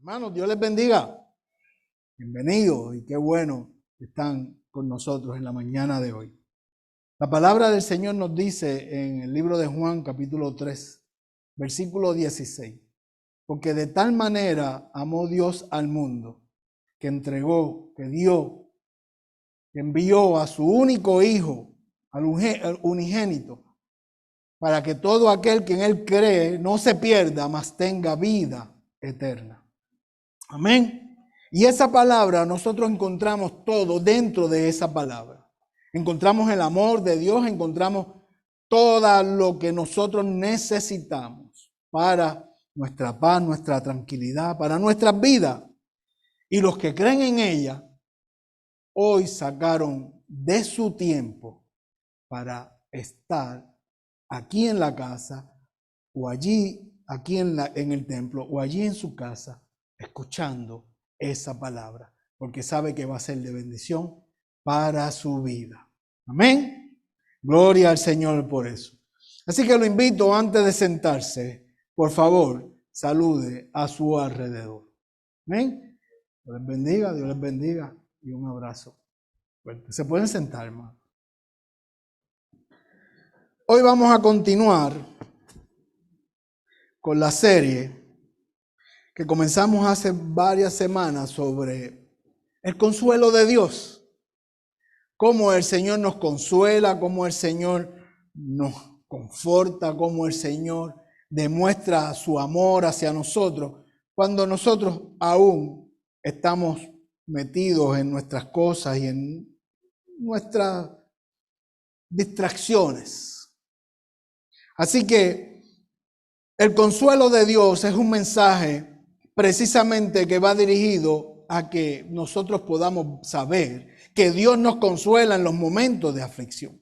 Hermanos, Dios les bendiga. Bienvenidos y qué bueno que están con nosotros en la mañana de hoy. La palabra del Señor nos dice en el libro de Juan, capítulo 3, versículo 16. Porque de tal manera amó Dios al mundo, que entregó, que dio, que envió a su único Hijo, al unigénito, para que todo aquel que en Él cree no se pierda, mas tenga vida eterna. Amén. Y esa palabra, nosotros encontramos todo dentro de esa palabra. Encontramos el amor de Dios, encontramos todo lo que nosotros necesitamos para nuestra paz, nuestra tranquilidad, para nuestras vidas. Y los que creen en ella, hoy sacaron de su tiempo para estar aquí en la casa, o allí, aquí en el templo, o allí en su casa, escuchando esa palabra, porque sabe que va a ser de bendición para su vida. Amén. Gloria al Señor por eso. Así que lo invito, antes de sentarse, por favor, salude a su alrededor. Amén. Dios les bendiga, Dios les bendiga, y un abrazo fuerte. Se pueden sentar, hermano. Hoy vamos a continuar con la serie que comenzamos hace varias semanas sobre el consuelo de Dios. Cómo el Señor nos consuela, cómo el Señor nos conforta, cómo el Señor demuestra su amor hacia nosotros cuando nosotros aún estamos metidos en nuestras cosas y en nuestras distracciones. Así que el consuelo de Dios es un mensaje precisamente que va dirigido a que nosotros podamos saber que Dios nos consuela en los momentos de aflicción.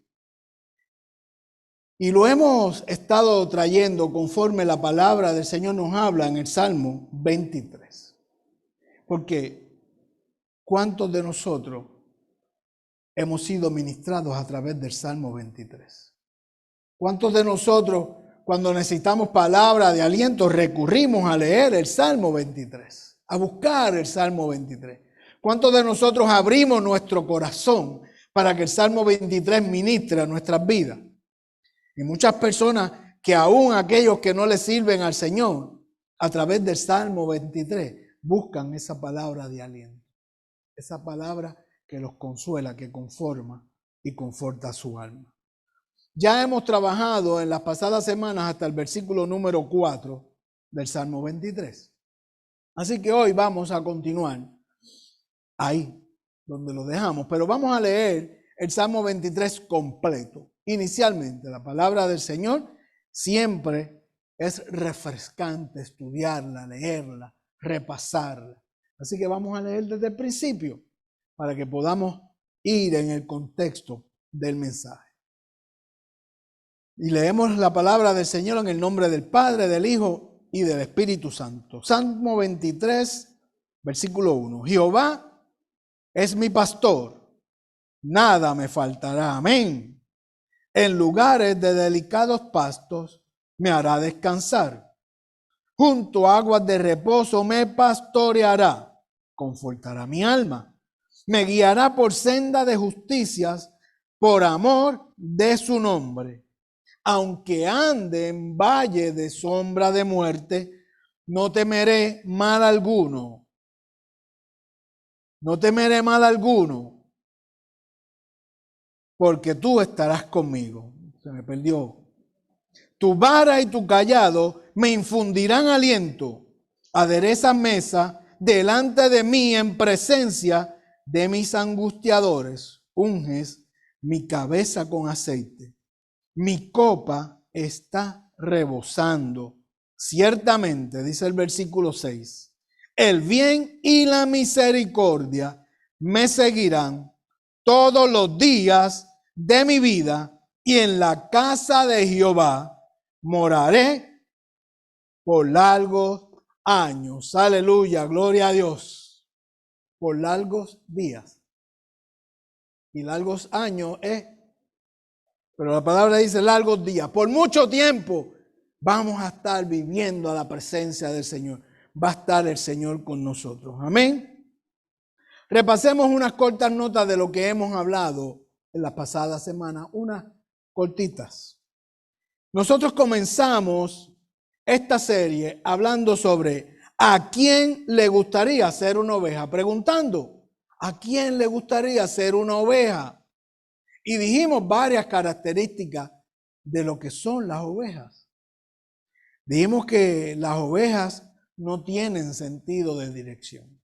Y lo hemos estado trayendo conforme la palabra del Señor nos habla en el Salmo 23. Porque ¿cuántos de nosotros hemos sido ministrados a través del Salmo 23? ¿Cuántos de nosotros, cuando necesitamos palabra de aliento, recurrimos a leer el Salmo 23, a buscar el Salmo 23? ¿Cuántos de nosotros abrimos nuestro corazón para que el Salmo 23 ministre a nuestras vidas? Y muchas personas que aún aquellos que no le sirven al Señor, a través del Salmo 23, buscan esa palabra de aliento. Esa palabra que los consuela, que conforma y conforta su alma. Ya hemos trabajado en las pasadas semanas hasta el versículo número 4 del Salmo 23. Así que hoy vamos a continuar ahí donde lo dejamos, pero vamos a leer el Salmo 23 completo. Inicialmente, la palabra del Señor siempre es refrescante estudiarla, leerla, repasarla. Así que vamos a leer desde el principio para que podamos ir en el contexto del mensaje. Y leemos la palabra del Señor en el nombre del Padre, del Hijo y del Espíritu Santo. Salmo 23, versículo 1. Jehová es mi pastor, nada me faltará. Amén. En lugares de delicados pastos me hará descansar. Junto a aguas de reposo me pastoreará. Confortará mi alma. Me guiará por senda de justicias por amor de su nombre. Aunque ande en valle de sombra de muerte, no temeré mal alguno. No temeré mal alguno, porque tú estarás conmigo. Se me perdió. Tu vara y tu callado me infundirán aliento. Aderezas mesa delante de mí en presencia de mis angustiadores. Unges mi cabeza con aceite. Mi copa está rebosando. Ciertamente, dice el versículo 6, el bien y la misericordia me seguirán todos los días de mi vida, y en la casa de Jehová moraré por largos años. Aleluya, gloria a Dios. Por largos días. Y largos años es, pero la palabra dice largos días. Por mucho tiempo vamos a estar viviendo a la presencia del Señor. va a estar el Señor con nosotros. Amén. Repasemos unas cortas notas de lo que hemos hablado en la pasada semana, unas cortitas. Nosotros comenzamos esta serie hablando sobre ¿a quién le gustaría ser una oveja? Preguntando, ¿a quién le gustaría ser una oveja? Y dijimos varias características de lo que son las ovejas. Dijimos que las ovejas no tienen sentido de dirección.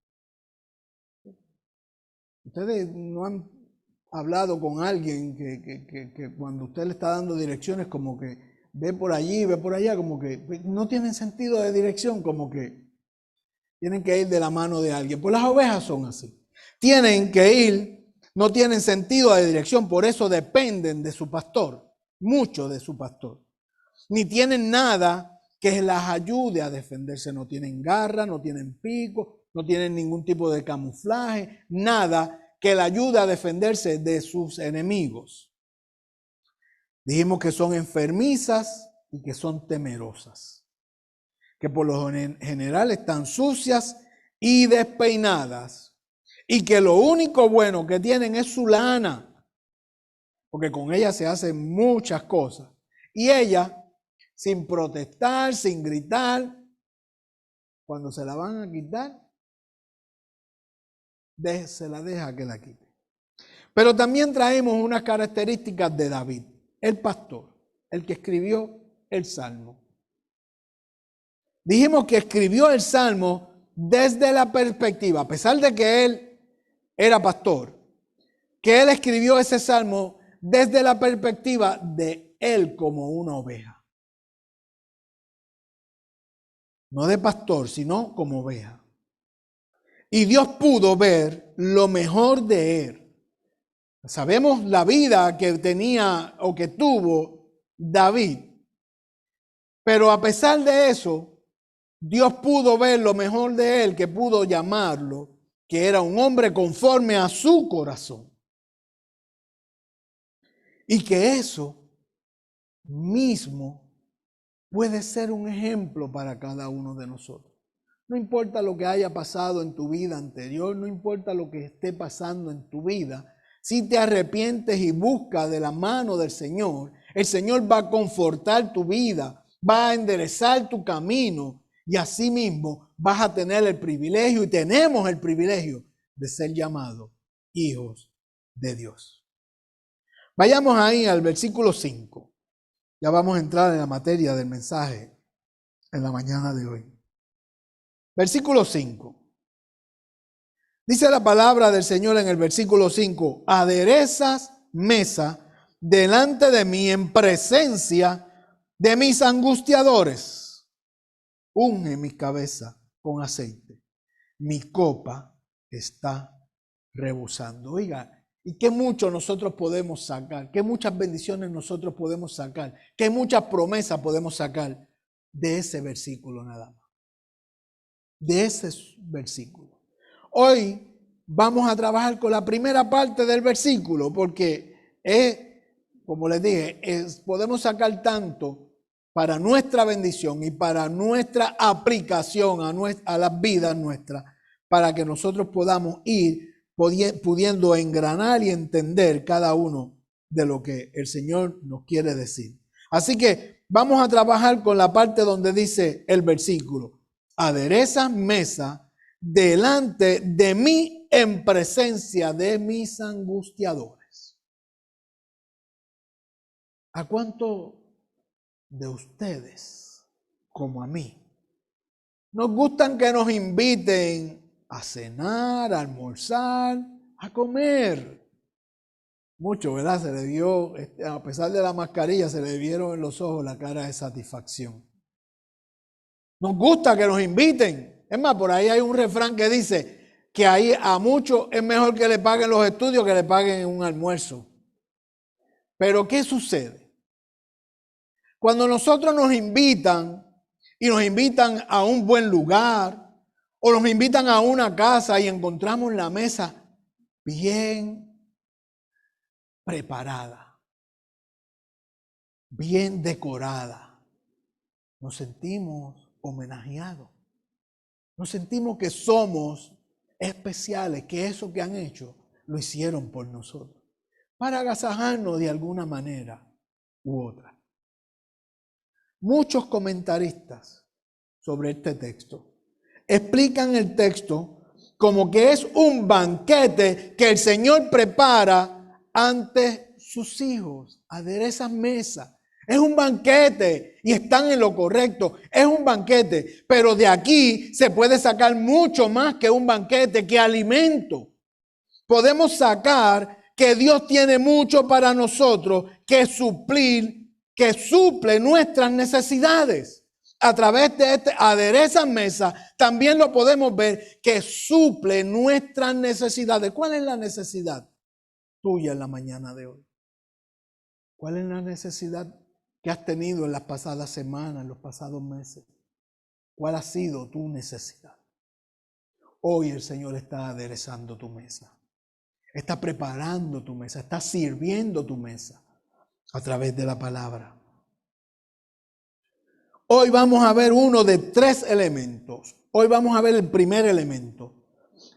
Ustedes no han hablado con alguien que cuando usted le está dando direcciones como que ve por allí, ve por allá, como que no tienen sentido de dirección, como que tienen que ir de la mano de alguien. Pues las ovejas son así. Tienen que ir, no tienen sentido de dirección, por eso dependen de su pastor, mucho de su pastor. Ni tienen nada que las ayude a defenderse. No tienen garra, no tienen pico, no tienen ningún tipo de camuflaje, nada que le ayude a defenderse de sus enemigos. Dijimos que son enfermizas y que son temerosas, que por lo general están sucias y despeinadas, y que lo único bueno que tienen es su lana, porque con ella se hacen muchas cosas. Y ella, sin protestar, sin gritar, cuando se la van a quitar, se la deja que la quite. Pero también traemos unas características de David, el pastor, el que escribió el Salmo. Dijimos que escribió el Salmo desde la perspectiva, a pesar de que él era pastor, que él escribió ese Salmo desde la perspectiva de él como una oveja. No de pastor, sino como oveja. Y Dios pudo ver lo mejor de él. Sabemos la vida que tenía o que tuvo David. Pero a pesar de eso, Dios pudo ver lo mejor de él, que pudo llamarlo, que era un hombre conforme a su corazón. Y que eso mismo puede ser un ejemplo para cada uno de nosotros. No importa lo que haya pasado en tu vida anterior, no importa lo que esté pasando en tu vida, si te arrepientes y buscas de la mano del Señor, el Señor va a confortar tu vida, va a enderezar tu camino y así mismo vas a tener el privilegio y tenemos el privilegio de ser llamados hijos de Dios. Vayamos ahí al versículo 5. Ya vamos a entrar en la materia del mensaje en la mañana de hoy. Versículo 5. Dice la palabra del Señor en el versículo 5. Aderezas mesa delante de mí en presencia de mis angustiadores. Unge mi cabeza con aceite. Mi copa está rebosando. Oiga, y qué mucho nosotros podemos sacar, qué muchas bendiciones nosotros podemos sacar, qué muchas promesas podemos sacar de ese versículo nada más. De ese versículo. Hoy vamos a trabajar con la primera parte del versículo porque como les dije, podemos sacar tanto para nuestra bendición y para nuestra aplicación a las vidas nuestras, para que nosotros podamos ir pudiendo engranar y entender cada uno de lo que el Señor nos quiere decir. Así que vamos a trabajar con la parte donde dice el versículo: aderezas mesa delante de mí en presencia de mis angustiadores. ¿A cuánto de ustedes, como a mí, nos gustan que nos inviten a cenar, a almorzar, a comer? Mucho, ¿verdad? Se le vio, a pesar de la mascarilla, se le vieron en los ojos la cara de satisfacción. Nos gusta que nos inviten. Es más, por ahí hay un refrán que dice que ahí a muchos es mejor que le paguen los estudios que le paguen un almuerzo. Pero ¿qué sucede? Cuando nosotros nos invitan y nos invitan a un buen lugar o nos invitan a una casa y encontramos la mesa bien preparada, bien decorada, nos sentimos homenajeados. Nos sentimos que somos especiales, que eso que han hecho lo hicieron por nosotros, para agasajarnos de alguna manera u otra. Muchos comentaristas sobre este texto explican el texto como que es un banquete que el Señor prepara ante sus hijos. Aderezan mesa. Es un banquete y están en lo correcto. Es un banquete, pero de aquí se puede sacar mucho más que un banquete, que alimento. Podemos sacar que Dios tiene mucho para nosotros que suplir, que suple nuestras necesidades. A través de este adereza mesa, también lo podemos ver que suple nuestras necesidades. ¿Cuál es la necesidad tuya en la mañana de hoy? ¿Cuál es la necesidad que has tenido en las pasadas semanas, en los pasados meses? ¿Cuál ha sido tu necesidad? Hoy el Señor está aderezando tu mesa. Está preparando tu mesa, está sirviendo tu mesa a través de la palabra. Hoy vamos a ver uno de 3 elementos. Hoy vamos a ver el primer elemento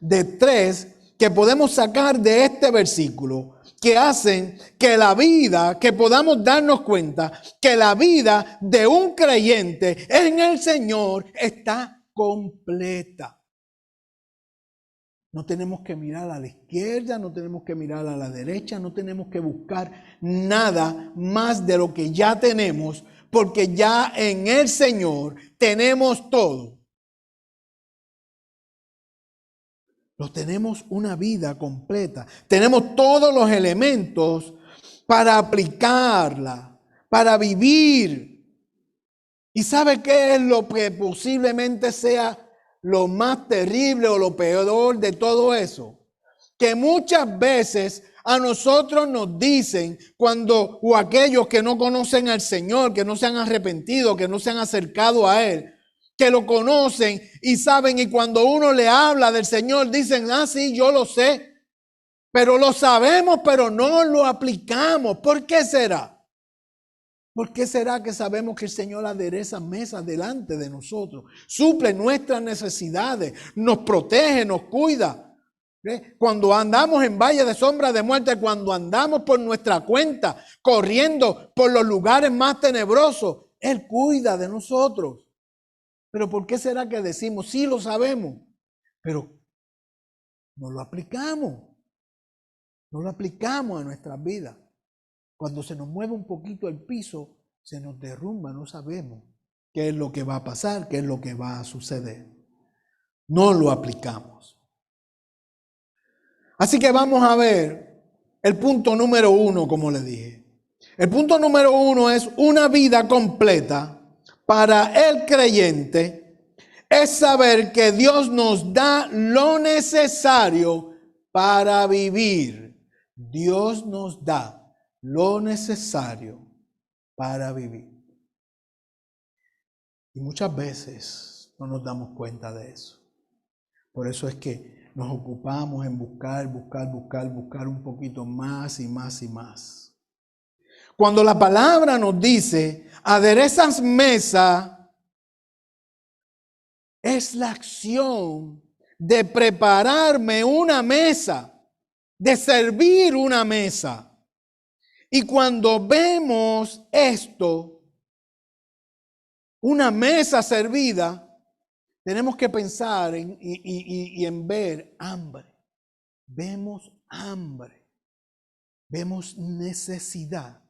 de 3 que podemos sacar de este versículo, que hacen que la vida, que podamos darnos cuenta que la vida de un creyente en el Señor está completa. No tenemos que mirar a la izquierda, no tenemos que mirar a la derecha, no tenemos que buscar nada más de lo que ya tenemos, porque ya en el Señor tenemos todo. Tenemos una vida completa. Tenemos todos los elementos para aplicarla, para vivir. ¿Y sabe qué es lo que posiblemente sea lo más terrible o lo peor de todo eso? Que muchas veces a nosotros nos dicen cuando, o aquellos que no conocen al Señor, que no se han arrepentido, que no se han acercado a Él, que lo conocen y saben, y cuando uno le habla del Señor dicen, ah, sí, yo lo sé, pero lo sabemos, pero no lo aplicamos. ¿Por qué será? ¿Por qué será que sabemos que el Señor adereza mesas delante de nosotros, suple nuestras necesidades, nos protege, nos cuida? Cuando andamos en valle de sombra de muerte, cuando andamos por nuestra cuenta, corriendo por los lugares más tenebrosos, Él cuida de nosotros. Pero ¿por qué será que decimos, sí lo sabemos, pero no lo aplicamos? No lo aplicamos a nuestras vidas. Cuando se nos mueve un poquito el piso, se nos derrumba, no sabemos qué es lo que va a pasar, qué es lo que va a suceder. No lo aplicamos. Así que vamos a ver el punto número 1, como le dije. El punto número 1 es una vida completa para el creyente. Es saber que Dios nos da lo necesario para vivir. Dios nos da lo necesario para vivir. Y muchas veces no nos damos cuenta de eso. Por eso es que nos ocupamos en buscar un poquito más y más y más. Cuando la palabra nos dice, aderezas mesa, es la acción de prepararme una mesa, de servir una mesa. Y cuando vemos esto, una mesa servida, tenemos que pensar en ver hambre. Vemos hambre, vemos necesidad.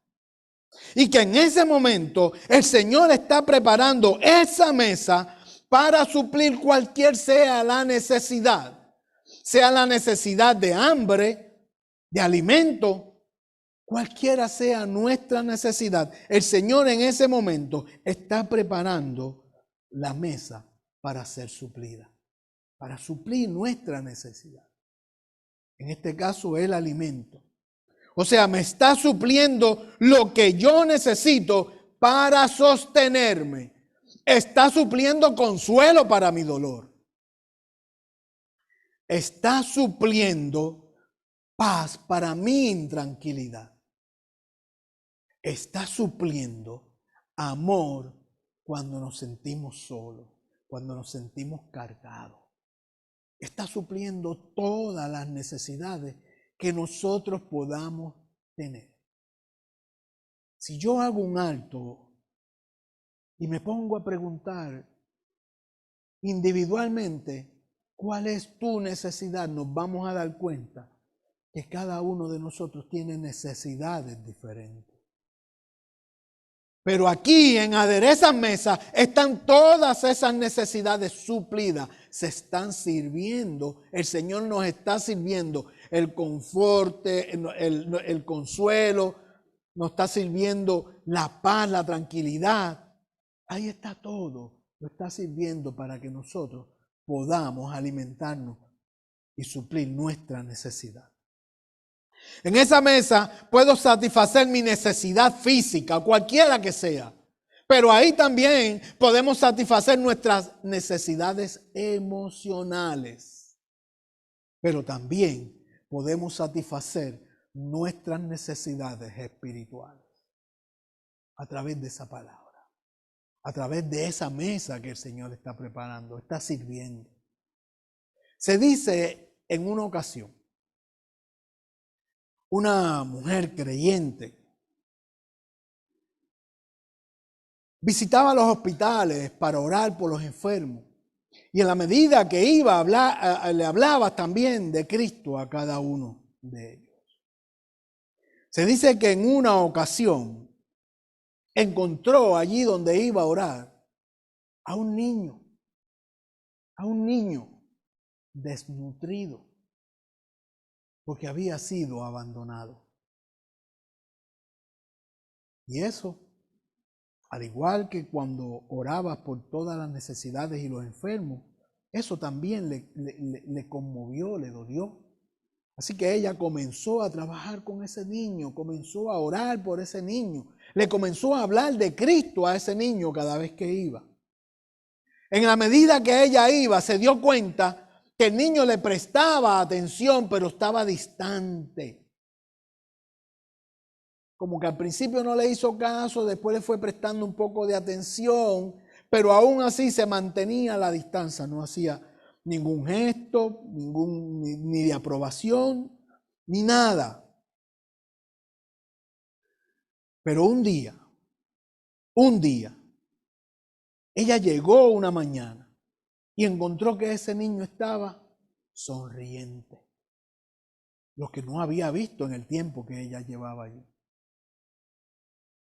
Y que en ese momento el Señor está preparando esa mesa para suplir cualquier sea la necesidad. Sea la necesidad de hambre, de alimento, cualquiera sea nuestra necesidad. El Señor en ese momento está preparando la mesa para ser suplida, para suplir nuestra necesidad. En este caso, el alimento. O sea, me está supliendo lo que yo necesito para sostenerme. Está supliendo consuelo para mi dolor. Está supliendo paz para mi intranquilidad. Está supliendo amor cuando nos sentimos solos, cuando nos sentimos cargados. Está supliendo todas las necesidades que nosotros podamos tener. Si yo hago un alto y me pongo a preguntar individualmente cuál es tu necesidad, nos vamos a dar cuenta que cada uno de nosotros tiene necesidades diferentes. Pero aquí en Adereza Mesa están todas esas necesidades suplidas. Se están sirviendo. El Señor nos está sirviendo el confort, el consuelo. Nos está sirviendo la paz, la tranquilidad. Ahí está todo. Lo está sirviendo para que nosotros podamos alimentarnos y suplir nuestra necesidad. En esa mesa puedo satisfacer mi necesidad física, cualquiera que sea. Pero ahí también podemos satisfacer nuestras necesidades emocionales. Pero también podemos satisfacer nuestras necesidades espirituales a través de esa palabra, a través de esa mesa que el Señor está preparando, está sirviendo. Se dice en una ocasión, una mujer creyente visitaba los hospitales para orar por los enfermos. Y en la medida que iba a hablar, le hablaba también de Cristo a cada uno de ellos. Se dice que en una ocasión encontró allí donde iba a orar a un niño desnutrido, porque había sido abandonado. Y eso, al igual que cuando orabas por todas las necesidades y los enfermos, eso también le conmovió, le dolió. Así que ella comenzó a trabajar con ese niño, comenzó a orar por ese niño, le comenzó a hablar de Cristo a ese niño cada vez que iba. En la medida que ella iba, se dio cuenta que el niño le prestaba atención, pero estaba distante. Como que al principio no le hizo caso, después le fue prestando un poco de atención, pero aún así se mantenía a la distancia, no hacía ningún gesto, ni de aprobación, ni nada. Pero un día, ella llegó una mañana y encontró que ese niño estaba sonriente, lo que no había visto en el tiempo que ella llevaba allí.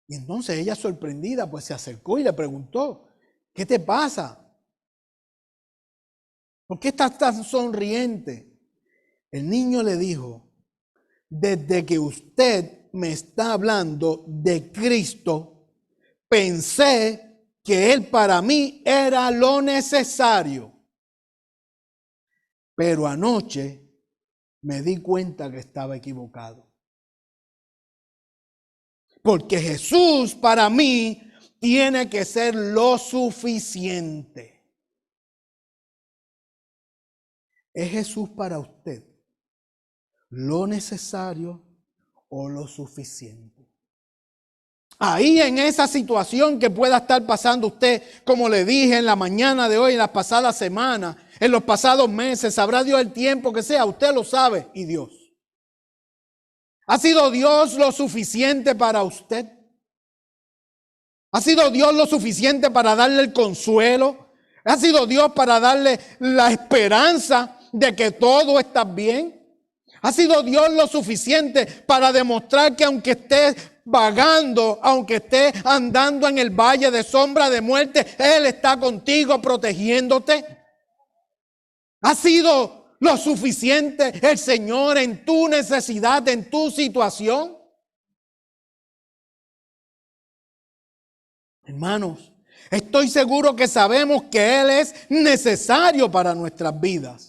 Y entonces ella, sorprendida, pues se acercó y le preguntó, ¿qué te pasa? ¿Por qué estás tan sonriente? El niño le dijo, desde que usted me está hablando de Cristo, pensé que Él para mí era lo necesario. Pero anoche me di cuenta que estaba equivocado. Porque Jesús para mí tiene que ser lo suficiente. ¿Es Jesús para usted lo necesario o lo suficiente? Ahí en esa situación que pueda estar pasando usted, como le dije en la mañana de hoy, en las pasadas semanas, en los pasados meses, sabrá Dios el tiempo que sea, usted lo sabe y Dios. ¿Ha sido Dios lo suficiente para usted? ¿Ha sido Dios lo suficiente para darle el consuelo? ¿Ha sido Dios para darle la esperanza de que todo está bien? ¿Ha sido Dios lo suficiente para demostrar que aunque estés vagando, aunque estés andando en el valle de sombra de muerte, Él está contigo protegiéndote? ¿Ha sido lo suficiente el Señor en tu necesidad, en tu situación? Hermanos, estoy seguro que sabemos que Él es necesario para nuestras vidas.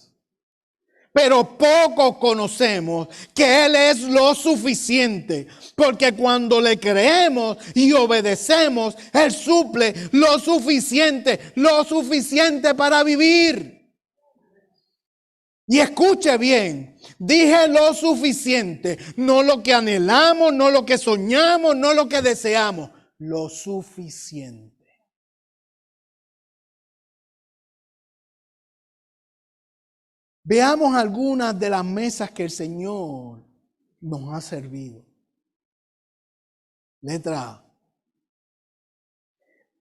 Pero poco conocemos que Él es lo suficiente, porque cuando le creemos y obedecemos, Él suple lo suficiente para vivir. Y escuche bien, dije lo suficiente, no lo que anhelamos, no lo que soñamos, no lo que deseamos, lo suficiente. Veamos algunas de las mesas que el Señor nos ha servido. Letra A.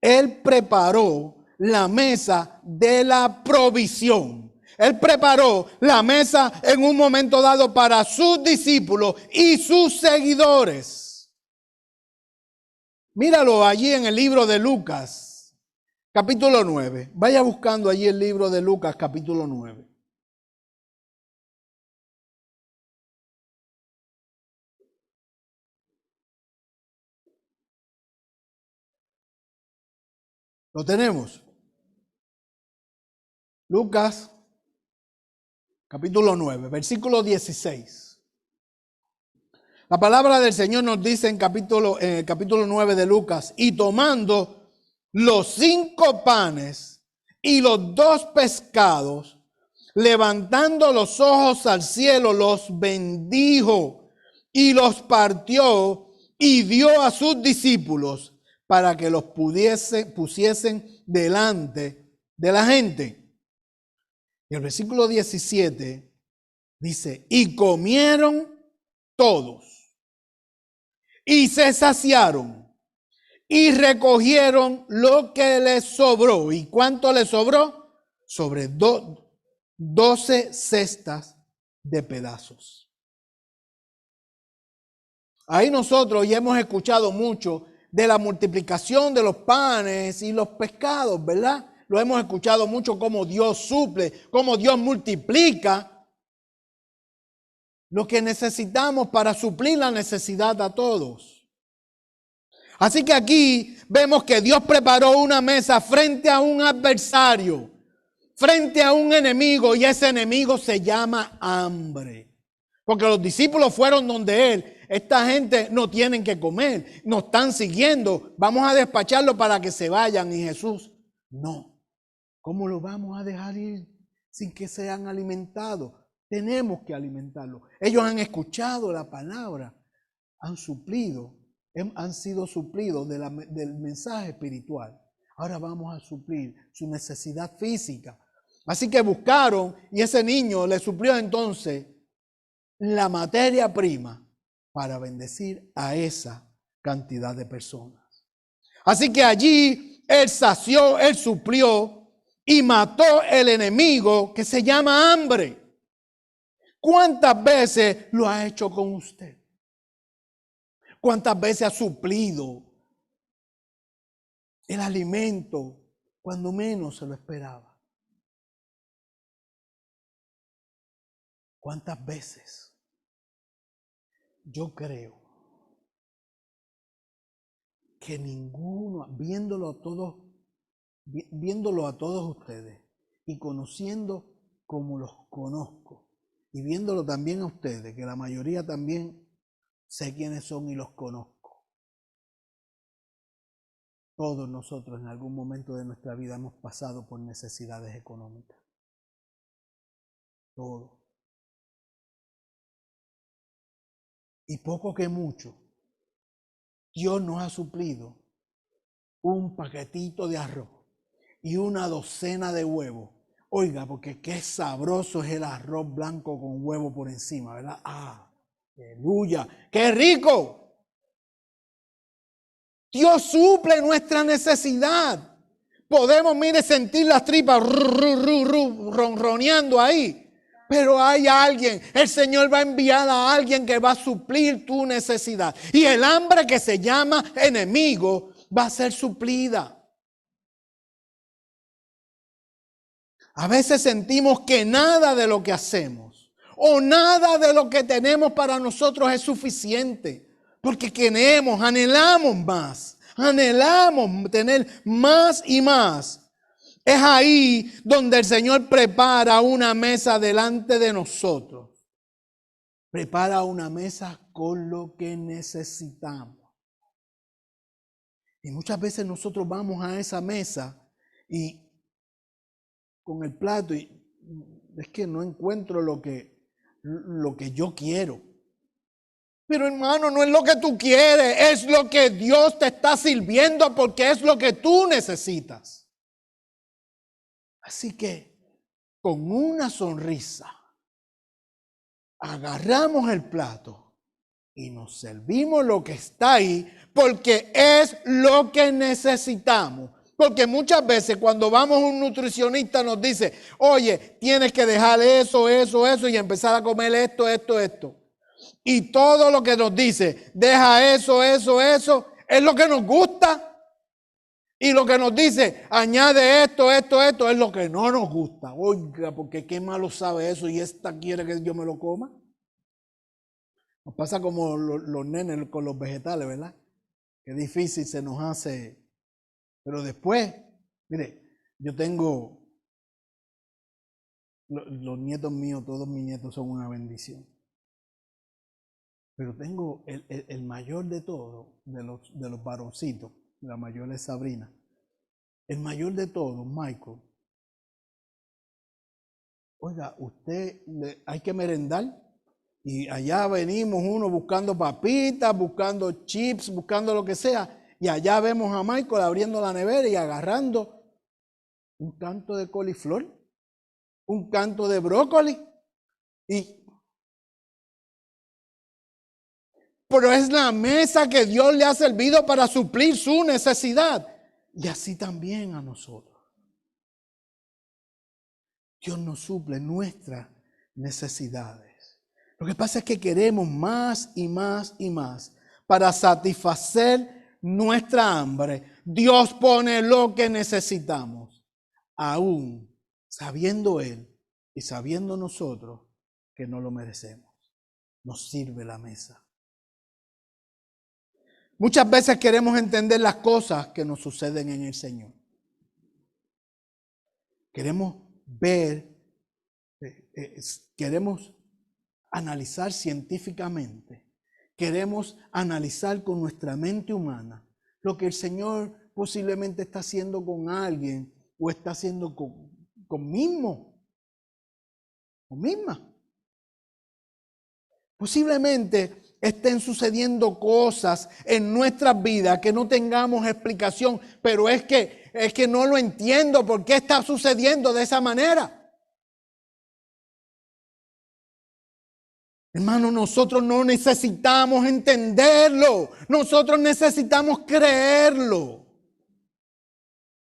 Él preparó la mesa de la provisión. Él preparó la mesa en un momento dado para sus discípulos y sus seguidores. Míralo allí en el libro de Lucas, capítulo 9. Vaya buscando allí el libro de Lucas, capítulo 9. ¿Lo tenemos? Lucas, capítulo 9, versículo 16. La palabra del Señor nos dice en el capítulo 9 de Lucas: y tomando los 5 panes y los 2 pescados, levantando los ojos al cielo, los bendijo y los partió y dio a sus discípulos para que los pusiesen delante de la gente. Y el versículo 17 dice: y comieron todos, y se saciaron, y recogieron lo que les sobró. ¿Y cuánto les sobró? Sobre 12 cestas de pedazos. Ahí nosotros ya hemos escuchado mucho de la multiplicación de los panes y los pescados, ¿verdad? Lo hemos escuchado mucho, cómo Dios suple, cómo Dios multiplica lo que necesitamos para suplir la necesidad a todos. Así que aquí vemos que Dios preparó una mesa frente a un adversario, frente a un enemigo, y ese enemigo se llama hambre. Porque los discípulos fueron donde Él. Esta gente no tienen que comer, nos están siguiendo, vamos a despacharlo para que se vayan. Y Jesús, no. ¿Cómo lo vamos a dejar ir sin que sean alimentados? Tenemos que alimentarlos. Ellos han escuchado la palabra, han sido suplidos del mensaje espiritual. Ahora vamos a suplir su necesidad física. Así que buscaron, y ese niño le suplió entonces la materia prima para bendecir a esa cantidad de personas. Así que allí Él sació, Él suplió y mató el enemigo que se llama hambre. ¿Cuántas veces lo ha hecho con usted? ¿Cuántas veces ha suplido el alimento cuando menos se lo esperaba? ¿Cuántas veces? Yo creo que ninguno, viéndolo a todos ustedes y conociendo como los conozco, y viéndolo también a ustedes, que la mayoría también sé quiénes son y los conozco. Todos nosotros en algún momento de nuestra vida hemos pasado por necesidades económicas. Todos. Y poco que mucho, Dios nos ha suplido un paquetito de arroz y una docena de huevos. Oiga, porque qué sabroso es el arroz blanco con huevo por encima, ¿verdad? ¡Ah! ¡Aleluya! ¡Qué rico! Dios suple nuestra necesidad. Podemos, mire, sentir las tripas ronroneando ahí. Pero hay alguien, el Señor va a enviar a alguien que va a suplir tu necesidad. Y el hambre que se llama enemigo va a ser suplida. A veces sentimos que nada de lo que hacemos o nada de lo que tenemos para nosotros es suficiente. Porque queremos, anhelamos más, anhelamos tener más y más. Es ahí donde el Señor prepara una mesa delante de nosotros. Prepara una mesa con lo que necesitamos. Y muchas veces nosotros vamos a esa mesa y con el plato y es que no encuentro lo que yo quiero. Pero hermano, no es lo que tú quieres, es lo que Dios te está sirviendo porque es lo que tú necesitas. Así que con una sonrisa agarramos el plato y nos servimos lo que está ahí porque es lo que necesitamos. Porque muchas veces cuando vamos a un nutricionista nos dice, oye, tienes que dejar eso y empezar a comer esto. Y todo lo que nos dice, deja eso, es lo que nos gusta. Y lo que nos dice, añade esto, es lo que no nos gusta. Oiga, porque qué malo sabe eso y esta quiere que yo me lo coma. Nos pasa como los nenes con los vegetales, ¿verdad? Qué difícil se nos hace. Pero después, mire, yo tengo los nietos míos, todos mis nietos son una bendición. Pero tengo el mayor de todos, de los varoncitos, la mayor es Sabrina. El mayor de todos, Michael. Oiga, hay que merendar. Y allá venimos uno buscando papitas, buscando chips, buscando lo que sea. Y allá vemos a Michael abriendo la nevera y agarrando un canto de coliflor, un canto de brócoli. Pero es la mesa que Dios le ha servido para suplir su necesidad. Y así también a nosotros. Dios nos suple nuestras necesidades. Lo que pasa es que queremos más y más y más para satisfacer nuestra hambre. Dios pone lo que necesitamos, aún sabiendo Él y sabiendo nosotros que no lo merecemos. Nos sirve la mesa. Muchas veces queremos entender las cosas que nos suceden en el Señor. Queremos ver, queremos analizar científicamente, queremos analizar con nuestra mente humana lo que el Señor posiblemente está haciendo con alguien o está haciendo con mismo o misma. Posiblemente estén sucediendo cosas en nuestras vidas que no tengamos explicación, pero es que no lo entiendo por qué está sucediendo de esa manera. Hermano, nosotros no necesitamos entenderlo, nosotros necesitamos creerlo.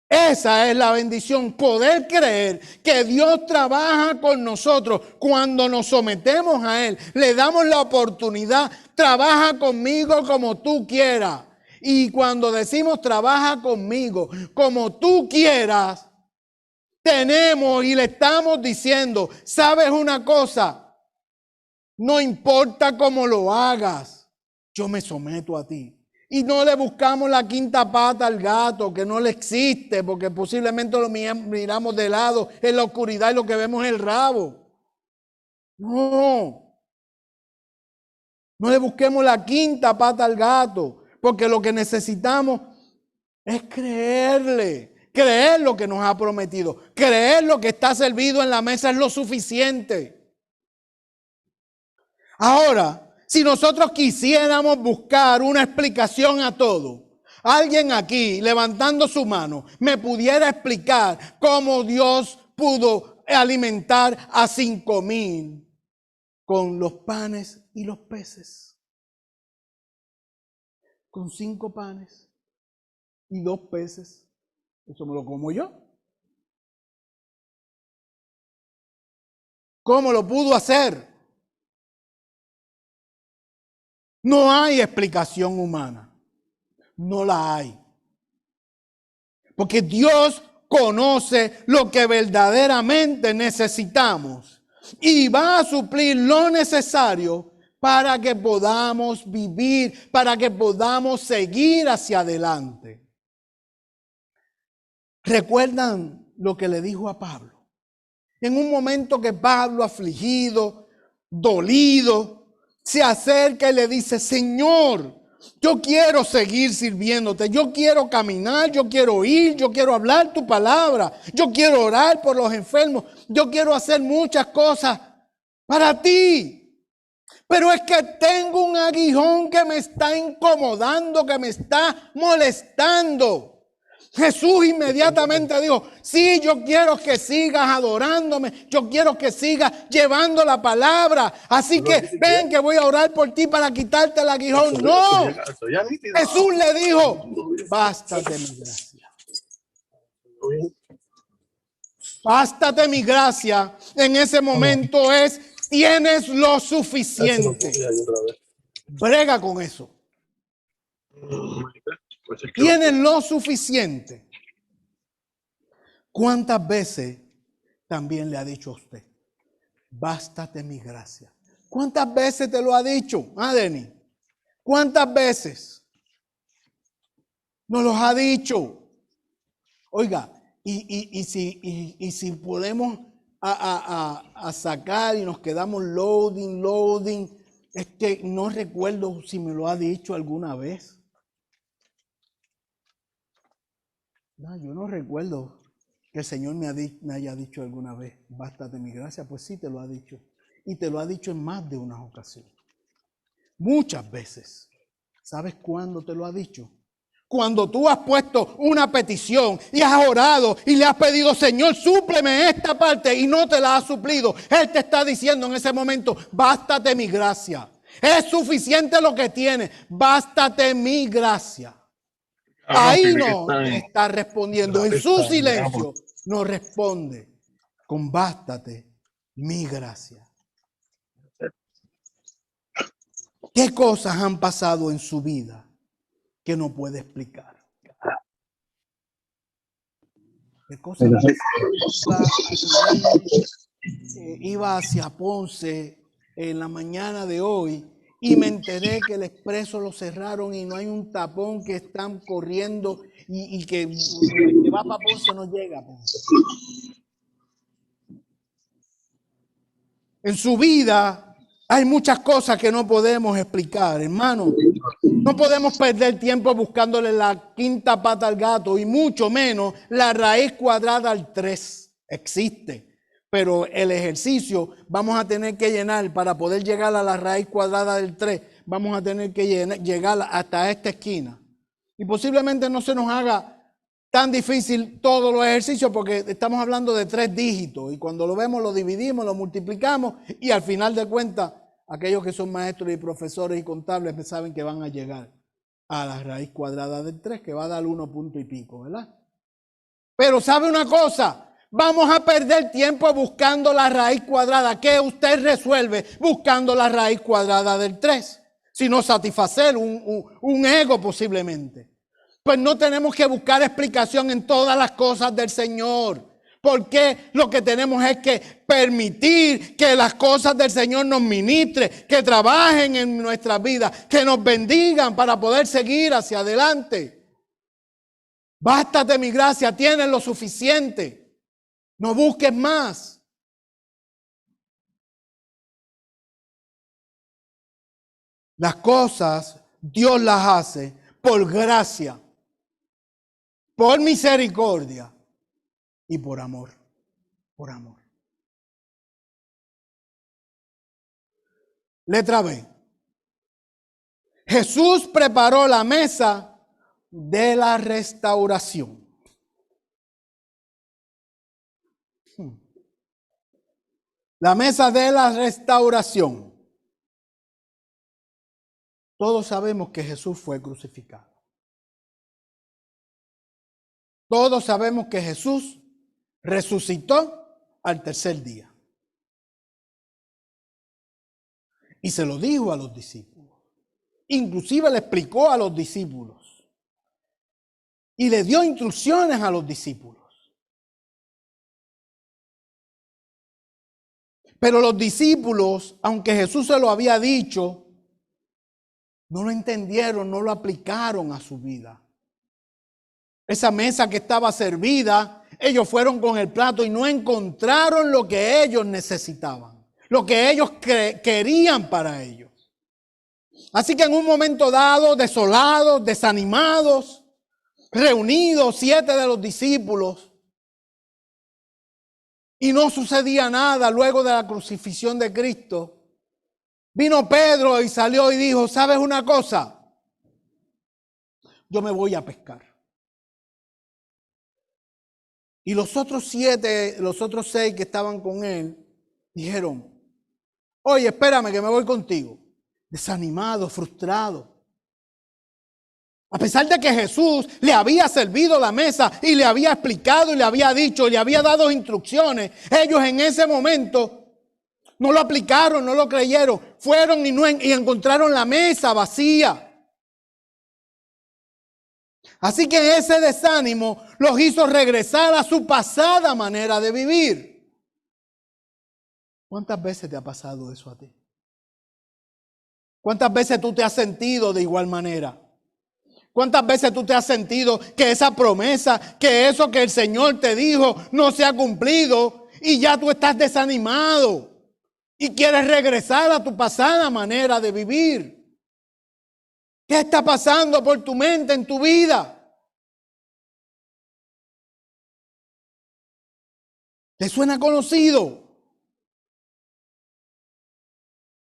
Esa es la bendición, poder creer que Dios trabaja con nosotros cuando nos sometemos a Él. Le damos la oportunidad, trabaja conmigo como tú quieras. Y cuando decimos trabaja conmigo como tú quieras, tenemos y le estamos diciendo, ¿sabes una cosa? No importa cómo lo hagas, yo me someto a ti. Y no le buscamos la quinta pata al gato, que no le existe, porque posiblemente lo miramos de lado en la oscuridad y lo que vemos es el rabo. No. No le busquemos la quinta pata al gato, porque lo que necesitamos es creerle. Creer lo que nos ha prometido. Creer lo que está servido en la mesa es lo suficiente. Ahora, si nosotros quisiéramos buscar una explicación a todo, alguien aquí levantando su mano me pudiera explicar cómo Dios pudo alimentar a 5,000 con los panes y los peces. Con 5 panes y 2 peces. Eso me lo como yo. ¿Cómo lo pudo hacer? No hay explicación humana. No la hay. Porque Dios conoce lo que verdaderamente necesitamos y va a suplir lo necesario para que podamos vivir, para que podamos seguir hacia adelante. ¿Recuerdan lo que le dijo a Pablo? En un momento que Pablo, afligido, dolido, se acerca y le dice, Señor, yo quiero seguir sirviéndote, yo quiero caminar, yo quiero ir, yo quiero hablar tu palabra, yo quiero orar por los enfermos, yo quiero hacer muchas cosas para ti. Pero es que tengo un aguijón que me está incomodando, que me está molestando. Jesús inmediatamente dijo, sí, yo quiero que sigas adorándome, yo quiero que sigas llevando la palabra, así que ven que voy a orar por ti para quitarte el aguijón. No, Jesús le dijo, bástate mi gracia. Bástate mi gracia. En ese momento tienes lo suficiente. Brega con eso. Tienes lo suficiente. ¿Cuántas veces también le ha dicho a usted? Bástate mi gracia. ¿Cuántas veces te lo ha dicho, Denis? ¿Cuántas veces nos los ha dicho? Oiga, y si podemos a sacar y nos quedamos loading, no recuerdo si me lo ha dicho alguna vez. No, yo no recuerdo que el Señor me haya dicho alguna vez, bástate mi gracia. Pues sí, te lo ha dicho. Y te lo ha dicho en más de una ocasión. Muchas veces. ¿Sabes cuándo te lo ha dicho? Cuando tú has puesto una petición y has orado y le has pedido, Señor, súpleme esta parte y no te la ha suplido. Él te está diciendo en ese momento, bástate mi gracia. Es suficiente lo que tienes. Bástate mi gracia. Ahí no está respondiendo. En su silencio no responde con bástate mi gracia. ¿Qué cosas han pasado en su vida que no puede explicar? ¿Qué cosas? Iba hacia Ponce en la mañana de hoy y me enteré que el expreso lo cerraron y no hay un tapón, que están corriendo y que va para Ponce no llega a Ponce. En su vida hay muchas cosas que no podemos explicar, hermano. No podemos perder tiempo buscándole la quinta pata al gato y mucho menos la raíz cuadrada al 3. Existe. Pero el ejercicio vamos a tener que llenar para poder llegar a la raíz cuadrada del 3. Vamos a tener que llegar hasta esta esquina. Y posiblemente no se nos haga tan difícil todos los ejercicios porque estamos hablando de 3 dígitos. Y cuando lo vemos, lo dividimos, lo multiplicamos y al final de cuentas, aquellos que son maestros y profesores y contables saben que van a llegar a la raíz cuadrada del 3, que va a dar 1 punto y pico, ¿verdad? Pero ¿sabe una cosa? Vamos a perder tiempo buscando la raíz cuadrada. ¿Qué usted resuelve buscando la raíz cuadrada del 3? Sino satisfacer un ego posiblemente. Pues no tenemos que buscar explicación en todas las cosas del Señor. Porque lo que tenemos es que permitir que las cosas del Señor nos ministren, que trabajen en nuestras vidas, que nos bendigan para poder seguir hacia adelante. Bástate mi gracia, tienes lo suficiente. No busques más. Las cosas Dios las hace por gracia, por misericordia y por amor. Por amor. Letra B. Jesús preparó la mesa de la restauración. La mesa de la restauración. Todos sabemos que Jesús fue crucificado. Todos sabemos que Jesús resucitó al tercer día. Y se lo dijo a los discípulos. Inclusive le explicó a los discípulos. Y le dio instrucciones a los discípulos. Pero los discípulos, aunque Jesús se lo había dicho, no lo entendieron, no lo aplicaron a su vida. Esa mesa que estaba servida, ellos fueron con el plato y no encontraron lo que ellos necesitaban, lo que ellos querían para ellos. Así que en un momento dado, desolados, desanimados, reunidos 7 de los discípulos, y no sucedía nada luego de la crucifixión de Cristo, vino Pedro y salió y dijo, ¿sabes una cosa? Yo me voy a pescar. Y los otros 7, los otros 6 que estaban con él, dijeron, oye, espérame que me voy contigo. Desanimado, frustrado. A pesar de que Jesús le había servido la mesa y le había explicado y le había dicho, le había dado instrucciones, ellos en ese momento no lo aplicaron, no lo creyeron. Fueron y encontraron la mesa vacía. Así que ese desánimo los hizo regresar a su pasada manera de vivir. ¿Cuántas veces te ha pasado eso a ti? ¿Cuántas veces tú te has sentido de igual manera? ¿Cuántas veces tú te has sentido que esa promesa, que eso que el Señor te dijo no se ha cumplido y ya tú estás desanimado y quieres regresar a tu pasada manera de vivir? ¿Qué está pasando por tu mente en tu vida? ¿Te suena conocido?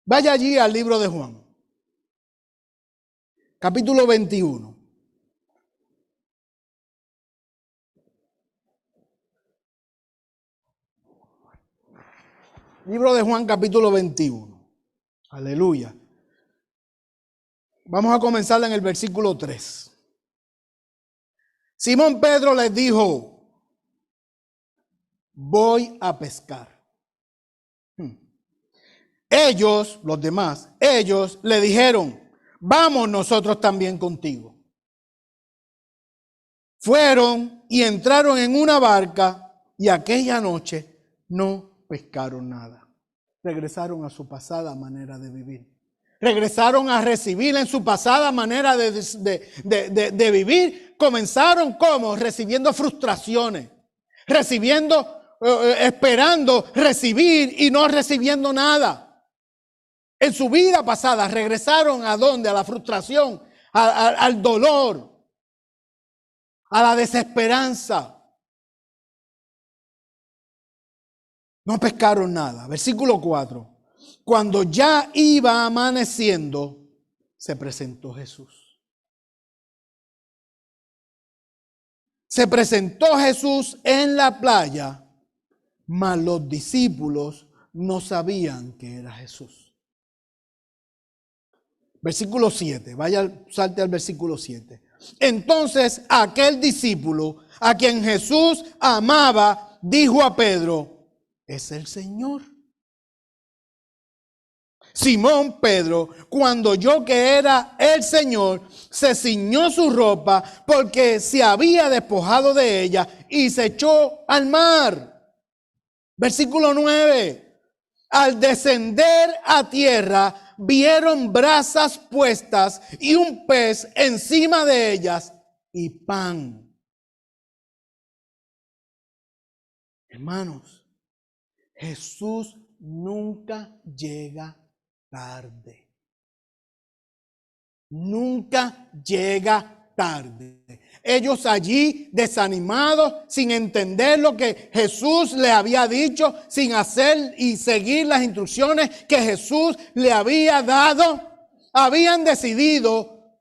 Vaya allí al libro de Juan, capítulo 21. Libro de Juan, capítulo 21. Aleluya. Vamos a comenzar en el versículo 3. Simón Pedro les dijo, voy a pescar. Ellos, los demás, ellos le dijeron, vamos nosotros también contigo. Fueron y entraron en una barca y aquella noche no pescaron nada. Regresaron a su pasada manera de vivir. Regresaron a recibir en su pasada manera de vivir. Comenzaron como recibiendo frustraciones, esperando recibir y no recibiendo nada. En su vida pasada regresaron ¿a dónde? A la frustración, al dolor, a la desesperanza. No pescaron nada. Versículo 4. Cuando ya iba amaneciendo, se presentó Jesús. Se presentó Jesús en la playa, mas los discípulos no sabían que era Jesús. Versículo 7. Salte al versículo 7. Entonces aquel discípulo a quien Jesús amaba, dijo a Pedro, es el Señor. Simón Pedro, cuando oyó que era el Señor, se ciñó su ropa porque se había despojado de ella y se echó al mar. Versículo 9. Al descender a tierra, vieron brasas puestas y un pez encima de ellas y pan. Hermanos, Jesús nunca llega tarde. Nunca llega tarde. Ellos allí desanimados, sin entender lo que Jesús le había dicho, sin hacer y seguir las instrucciones que Jesús le había dado, habían decidido,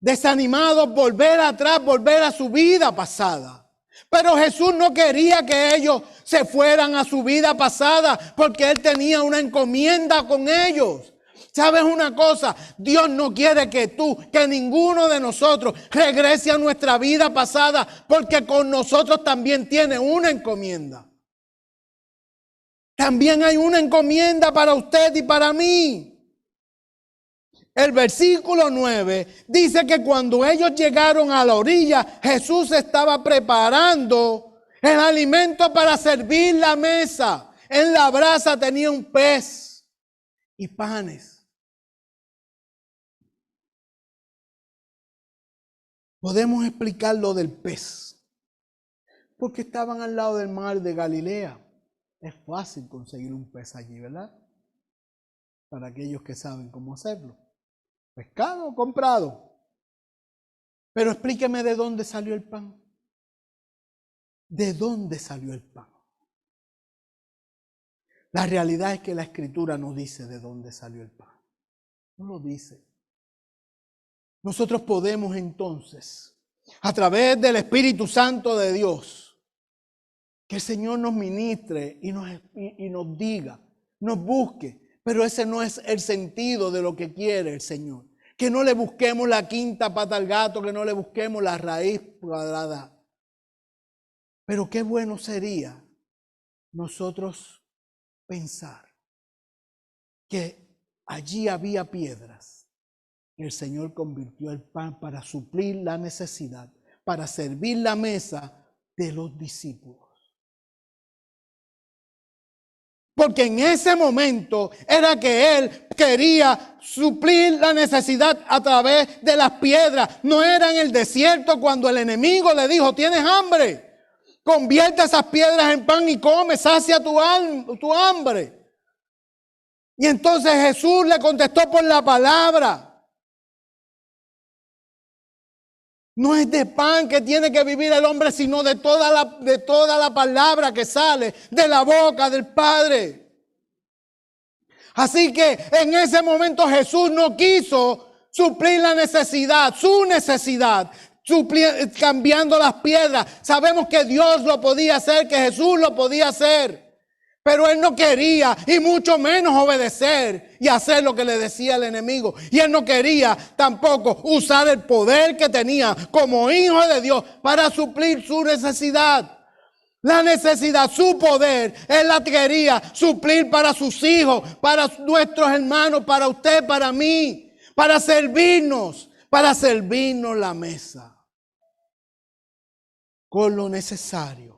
desanimados, volver atrás, volver a su vida pasada. Pero Jesús no quería que ellos se fueran a su vida pasada porque Él tenía una encomienda con ellos. ¿Sabes una cosa? Dios no quiere que ninguno de nosotros regrese a nuestra vida pasada porque con nosotros también tiene una encomienda. También hay una encomienda para usted y para mí. El versículo 9 dice que cuando ellos llegaron a la orilla, Jesús estaba preparando el alimento para servir la mesa. En la brasa tenía un pez y panes. Podemos explicar lo del pez, porque estaban al lado del mar de Galilea. Es fácil conseguir un pez allí, ¿verdad? Para aquellos que saben cómo hacerlo. Pescado comprado. Pero explíqueme de dónde salió el pan. ¿De dónde salió el pan? La realidad es que la Escritura no dice de dónde salió el pan. No lo dice. Nosotros podemos entonces, a través del Espíritu Santo de Dios, Que el Señor nos ministre y nos diga, nos busque. Pero ese no es el sentido de lo que quiere el Señor. Que no le busquemos la quinta pata al gato, que no le busquemos la raíz cuadrada. Pero qué bueno sería nosotros pensar que allí había piedras y el Señor convirtió el pan para suplir la necesidad, para servir la mesa de los discípulos. Porque en ese momento era que Él quería suplir la necesidad a través de las piedras. No era en el desierto cuando el enemigo le dijo, ¿tienes hambre? Convierte esas piedras en pan y come, sacia tu hambre. Y entonces Jesús le contestó por la palabra. No es de pan que tiene que vivir el hombre, sino de toda la palabra que sale de la boca del Padre. Así que en ese momento Jesús no quiso suplir la necesidad, su necesidad, cambiando las piedras. Sabemos que Dios lo podía hacer, que Jesús lo podía hacer. Pero Él no quería, y mucho menos obedecer y hacer lo que le decía el enemigo. Y Él no quería tampoco usar el poder que tenía como hijo de Dios para suplir su necesidad. La necesidad, su poder, Él la quería suplir para sus hijos, para nuestros hermanos, para usted, para mí, para servirnos la mesa con lo necesario.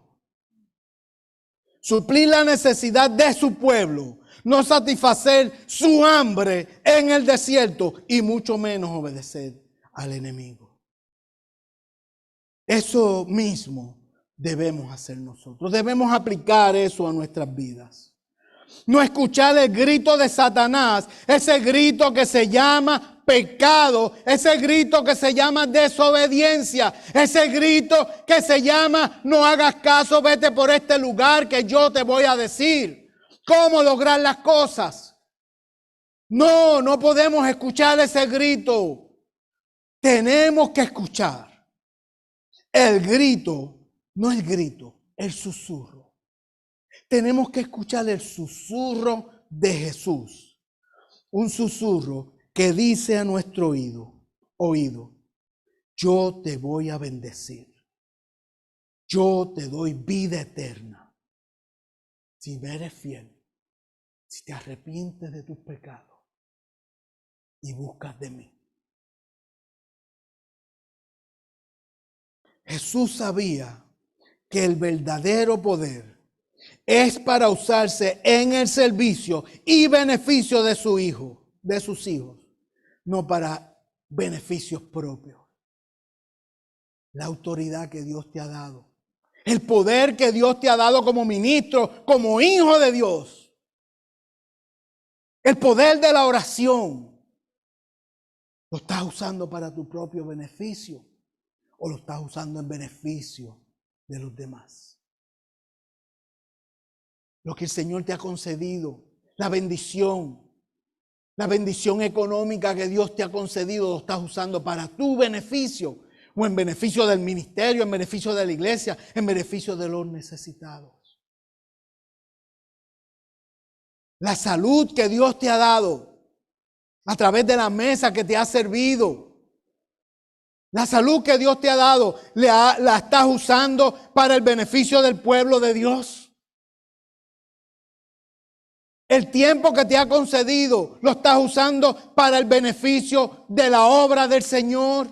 Suplir la necesidad de su pueblo, no satisfacer su hambre en el desierto y mucho menos obedecer al enemigo. Eso mismo debemos hacer nosotros. Debemos aplicar eso a nuestras vidas. No escuchar el grito de Satanás, ese grito que se llama pecado, ese grito que se llama desobediencia, ese grito que se llama no hagas caso, vete por este lugar que yo te voy a decir cómo lograr las cosas. No podemos escuchar ese grito. Tenemos que escuchar el grito, no el grito, el susurro. Tenemos que escuchar el susurro de Jesús. Un susurro que dice a nuestro oído, yo te voy a bendecir. Yo te doy vida eterna. Si me eres fiel, si te arrepientes de tus pecados y buscas de mí. Jesús sabía que el verdadero poder es para usarse en el servicio y beneficio de sus hijos, no para beneficios propios. La autoridad que Dios te ha dado, el poder que Dios te ha dado como ministro, como hijo de Dios, el poder de la oración, ¿lo estás usando para tu propio beneficio o lo estás usando en beneficio de los demás? Lo que el Señor te ha concedido, la bendición económica que Dios te ha concedido, lo estás usando para tu beneficio o en beneficio del ministerio, en beneficio de la iglesia, en beneficio de los necesitados. La salud que Dios te ha dado a través de la mesa que te ha servido. La salud que Dios te ha dado, la estás usando para el beneficio del pueblo de Dios. El tiempo que te ha concedido, lo estás usando para el beneficio de la obra del Señor.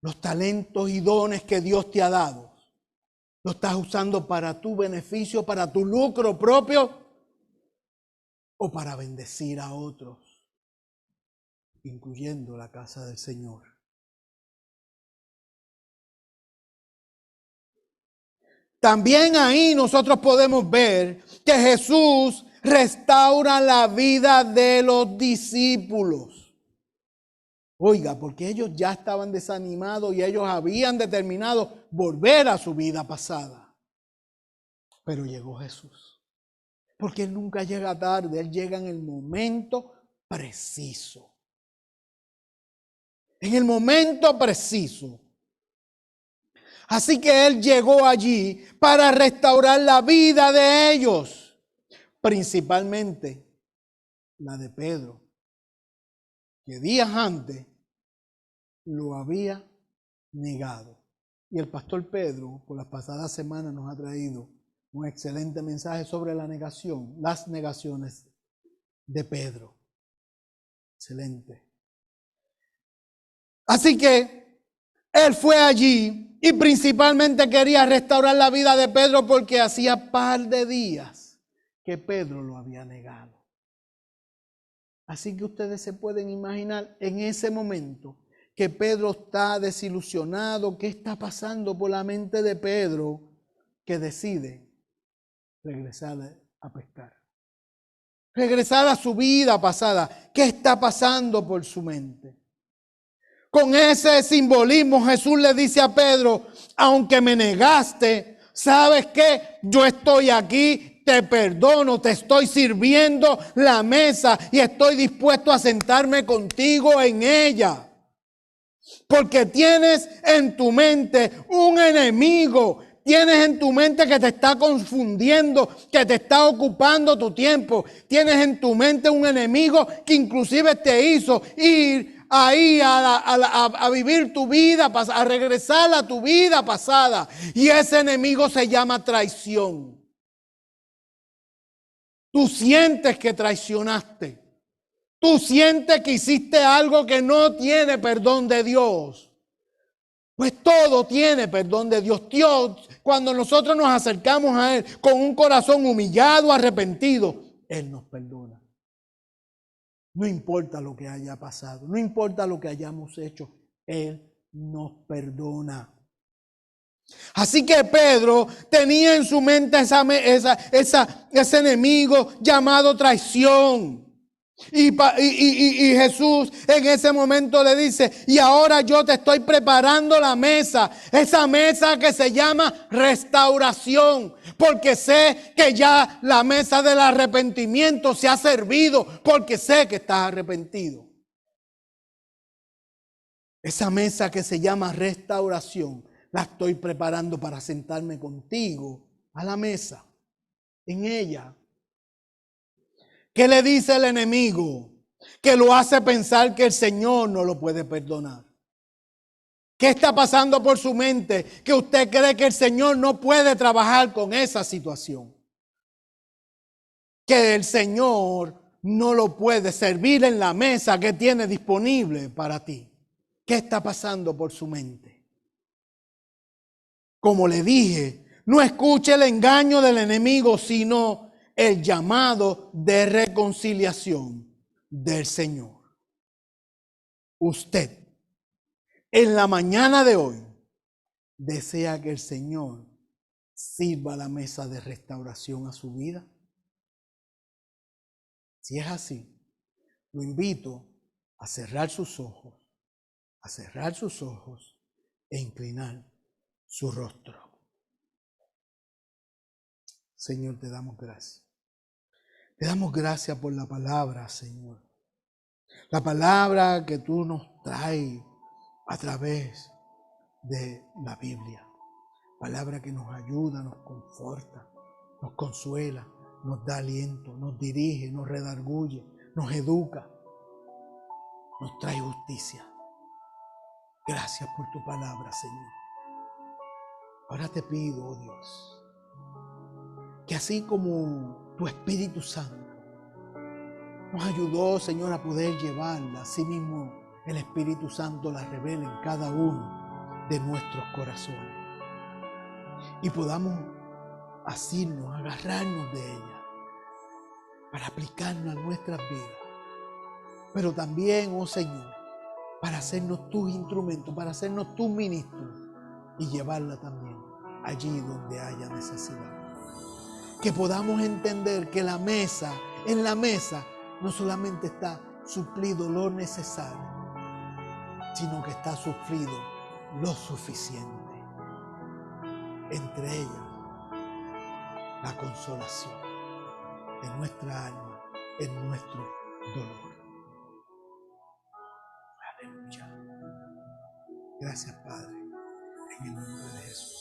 Los talentos y dones que Dios te ha dado, ¿lo estás usando para tu beneficio, para tu lucro propio o para bendecir a otros, incluyendo la casa del Señor? También ahí nosotros podemos ver que Jesús restaura la vida de los discípulos. Oiga, porque ellos ya estaban desanimados y ellos habían determinado volver a su vida pasada. Pero llegó Jesús. Porque Él nunca llega tarde, Él llega en el momento preciso. En el momento preciso. Así que Él llegó allí para restaurar la vida de ellos, principalmente la de Pedro, que días antes lo había negado. Y el pastor Pedro, por las pasadas semanas, nos ha traído un excelente mensaje sobre la negación, las negaciones de Pedro. Excelente. Así que él fue allí y principalmente quería restaurar la vida de Pedro porque hacía par de días que Pedro lo había negado. Así que ustedes se pueden imaginar en ese momento que Pedro está desilusionado. ¿Qué está pasando por la mente de Pedro que decide regresar a pescar? Regresar a su vida pasada. ¿Qué está pasando por su mente? Con ese simbolismo Jesús le dice a Pedro, aunque me negaste, ¿sabes qué? Yo estoy aquí, te perdono, te estoy sirviendo la mesa y estoy dispuesto a sentarme contigo en ella. Porque tienes en tu mente un enemigo. Tienes en tu mente que te está confundiendo, que te está ocupando tu tiempo. Tienes en tu mente un enemigo que inclusive te hizo ir ahí a vivir tu vida, a regresar a tu vida pasada. Y ese enemigo se llama traición. Tú sientes que traicionaste. Tú sientes que hiciste algo que no tiene perdón de Dios. Pues todo tiene perdón de Dios. Dios, cuando nosotros nos acercamos a Él con un corazón humillado, arrepentido, Él nos perdona. No importa lo que haya pasado, no importa lo que hayamos hecho, Él nos perdona. Así que Pedro tenía en su mente ese enemigo llamado traición. Y Jesús en ese momento le dice, y ahora yo te estoy preparando la mesa, esa mesa que se llama restauración, porque sé que ya la mesa del arrepentimiento se ha servido, porque sé que estás arrepentido. Esa mesa que se llama restauración, la estoy preparando para sentarme contigo a la mesa, en ella. ¿Qué le dice el enemigo? Que lo hace pensar que el Señor no lo puede perdonar. ¿Qué está pasando por su mente? Que usted cree que el Señor no puede trabajar con esa situación. Que el Señor no lo puede servir en la mesa que tiene disponible para ti. ¿Qué está pasando por su mente? Como le dije, no escuche el engaño del enemigo, sino el llamado de reconciliación del Señor. Usted, en la mañana de hoy, desea que el Señor sirva la mesa de restauración a su vida. Si es así, lo invito a cerrar sus ojos, e inclinar su rostro. Señor, te damos gracias. Te damos gracias por la palabra, Señor. La palabra que tú nos traes a través de la Biblia. Palabra que nos ayuda, nos conforta, nos consuela, nos da aliento, nos dirige, nos redarguye, nos educa, nos trae justicia. Gracias por tu palabra, Señor. Ahora te pido, oh Dios, que así como tu Espíritu Santo nos ayudó, Señor, a poder llevarla, así mismo el Espíritu Santo la revela en cada uno de nuestros corazones. Y podamos asirnos, agarrarnos de ella para aplicarnos a nuestras vidas. Pero también, oh Señor, para hacernos tus instrumentos, para hacernos tus ministros y llevarla también allí donde haya necesidad. Que podamos entender que en la mesa no solamente está suplido lo necesario, sino que está suplido lo suficiente. Entre ellas, la consolación de nuestra alma en nuestro dolor. Aleluya. Gracias, Padre, en el nombre de Jesús.